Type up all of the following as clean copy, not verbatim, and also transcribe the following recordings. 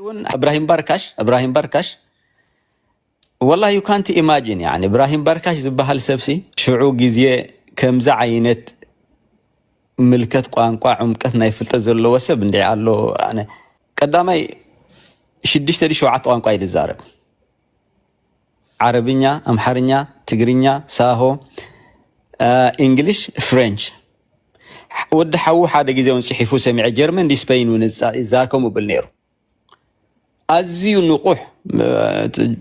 ابراهيم بركاش والله you can't imagine يعني ابراهيم بركاش زبحال سبسي شعو غزيه كمزا عينت ملكت قانقا عمقت ناي فلط زلو وسب اندي علو انا قدامي شدشت دي شوعات قانقا يدزارب عربيኛ امحرኛ ትግርኛ ሳሆ انجلش فرنش ود حو حدا غزيون صحيفو سمع جرمن دي سبين ونزاركم بالنيرو ازيو نقوح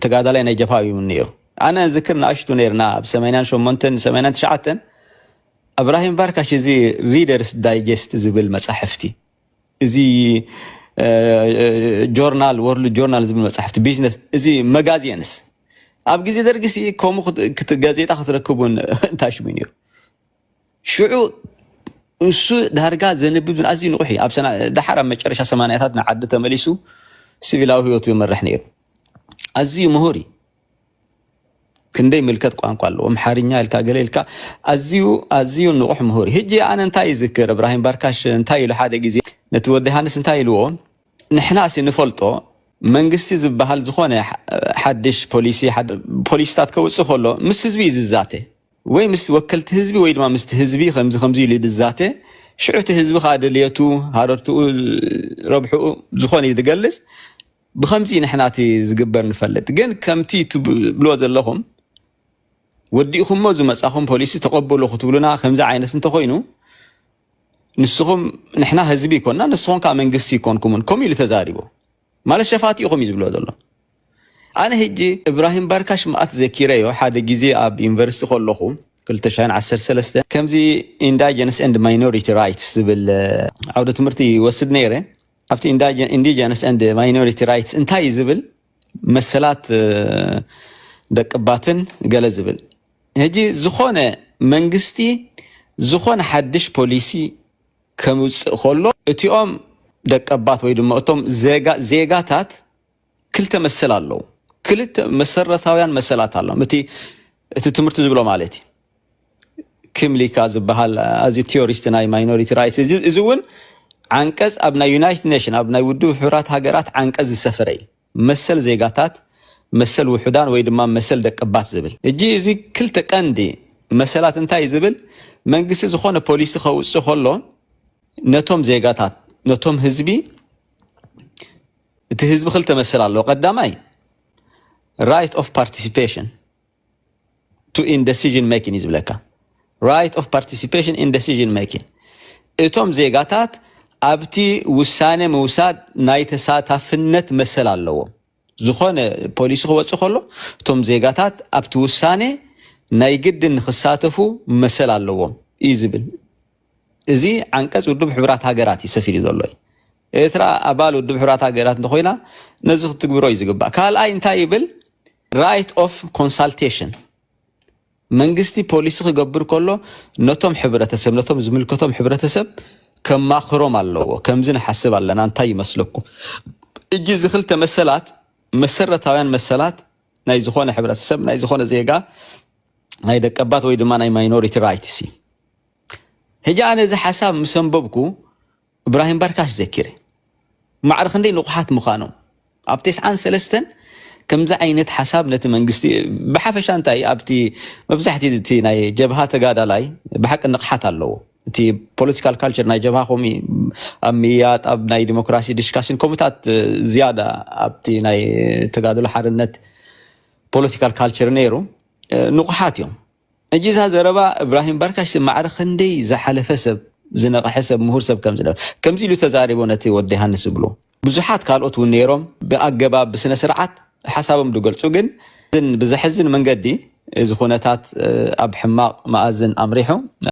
تقادلين جفاوي من نيرو انا ذكرنا اشتو نيرنا بسمينان شمونتن سمينان تشعتن ابراهيم بركاش زي ريدرز دايجست زبل مصحفتي زي جورنال وورلد جورنال زبل مصحفتي بيزنس زي ماغازينس اب غزي درغسي كوم غازيطا خطركبون تاشمينيو شعو وسو دارغا زنبب ازي نقحي ابسنا دحرا مጨረሻ 80ታት نعد ተመሊሱ ሲቪላው ህይወቱ ይመረح ነበር ازي مهوري كندي ملكت ቋንቋ አለው አምሐርኛ ልካ ገለልካ ازيو ንቁሕ مهوري هجي انا እንታይ ይዝክር ابراهيم بركاش እንታይ ኢሉ ሓደ ግዜ ነትወደ ሃንስ እንታይ ኢልዎ ንሕናስ ንፈልጦ መንግስቲ ዝበሃል ዝኾነ ሓድሽ ፖሊስታት ከውጽእ ከሎ ምስ ህዝቢ ይዝዛተ ወይ ምስ ወከልቲ ህዝቢ ወይ ድማ ምስ ህዝቢ ከምዚ ኢሉ ይዝዛተ ሽዑቲ ህዝቢ ካደልየቱ ሃረርቱ ረብሑ ዝኾነ ይትገልጽ بخمسي نحنات زغبر نفلت ግን ከምቲ ትብሎ ዘለኹም ወዲኹም ሞዝ መጻኹም ፖሊሲ ተቀበሉ ክትብሉና ከምዛ ዓይነት እንተ ኮይኑ ንስኹም ንሕና ህዝቢ ኮንና ንስኹም ካ መንግስቲ ኮንኩም ኮሚል ተዛሪቦ ማለት ሸፋቲ ይኹም ይዝብሎ ዘሎ ኣነ ሄጂ ابراهيم بركاش ማአት ዘኪረዮ ሓደ ግዜ ኣብ ዩኒቨርሲቲ ከለኹ 2013 ከምዚ ኢንዳጀነስ ኤንድ ማይኖሪቲ ራይትስ ዝብል ዓውደ ትምህርቲ ወስድ ነይረ after indigenous and minority rights እንታይ ዝብል መሰላት ደቅባትን ገለዝብል ሄጂ ዝኾነ መንግስቲ ዝኾነ ሓድሽ ፖሊሲ ከምውጽእ ከሎ እቲኦም ደቅባት ወይ ድማ እቶም ዜጋታት ክልተ መሰል አለው ክልተ መሰረታውያን መሰላት አለው እቲ ትምህርት ዝብሎ ማለት ክምሊካ ዝበሃል as a theorist ናይ minority rights ዝውን አንቀጽ አብና ዩናይትድ ኔሽን አብና ውድብ ህብራት ሀገራት አንቀጽ ዝሰፈረይ መሰል ዜጋታት መሰል ውሑዳን ወይ ድማ መሰል ደቅባት ዝብል እጂ እዚ ክልተ ቀንዲ መሰላት እንታይ ዝብል መንግስቲ ዝኾነ ፖሊሲ ከውጽእ ከሎ ነቶም ዜጋታት ነቶም ህዝቢ እቲ ህዝቢ ክልተ መሰል አለው ቀዳማይ right of participation to in decision making ይዝብለካ right of participation in decision making እቶም ዜጋታት ኣብቲ ውሳኔ መውሳድ ናይ ተሳታፍነት መሰል አለው ዝኾነ ፖሊስ ክወጽእ ከሎ እቶም ዜጋታት ኣብቲ ውሳኔ ናይ ግድን ክሳተፉ መሰል አለው ይዝብል እዚ አንቀጽ ውድብ ህብራት ሀገራት ይሰፊል ዘሎ ኤርትራ አባል ውድብ ህብራት ሀገራት እንተኮይና ነዚ ክትግብሮ ይዝግባ ካልኣይ እንታይ ይብል right of consultation መንግስቲ ፖሊስ ክገብር ከሎ ነቶም ህብረተሰብ ነቶም ዝምልከቶም ህብረተሰብ ከማኽሮም አለው ከምዝን ሐስብ አለና እንታይ ይመስለኩም እጂ ዝኽልተ መሰላት መሰረታውያን መሰላት ናይ ዝኾነ ህብረተሰብ ናይ ዝኾነ ዜጋ ናይ ደቀባት ወይ ድማ ናይ ማይኖሪቲ ራይትስ ሄጂ ኣነ እዚ ሐሳብ ምሰንበብኩ ابراهيم بركاش ዘኪረ ማዕርኽ እንደ ንቁሓት ምኻኖ ኣብ 93 ከምዛ ዓይነት ሐሳብ ነቲ መንግስቲ በሐፈሻ እንታይ ኣብቲ መብዛሕቲ እቲ ናይ ጀብሃ ተጋዳላይ በሐቅ ንቕሓት አለው እቲ ፖለቲካል ካልቸር ናይ ጀብሃ ኾሚ ኣሚያት ኣብ ናይ ዲሞክራሲ ዲስካሽን ኮሚታት ዝያዳ ኣብቲ ናይ ተጋድሎ ሓርነት ፖለቲካል ካልቸር ነይሩ ንቑሓት እዮም እጂ ዘረባ ابراهيم بركاش ማዕርኽ እንደ ዝሓለፈ ሰብ ዝነቕሐ ሰብ ምሁር ሰብ ከምዚ ኢሉ ተዛሪቦ ነቲ ወዲ ሃንስ ብሎ ብዙሓት ካልኦት ውን ነይሮም ብኣገባብ ብስነ ስርዓት حسابهم دقلتو جن بزحزن من قدي إذا خونتات أب حماق مأذن أمريحو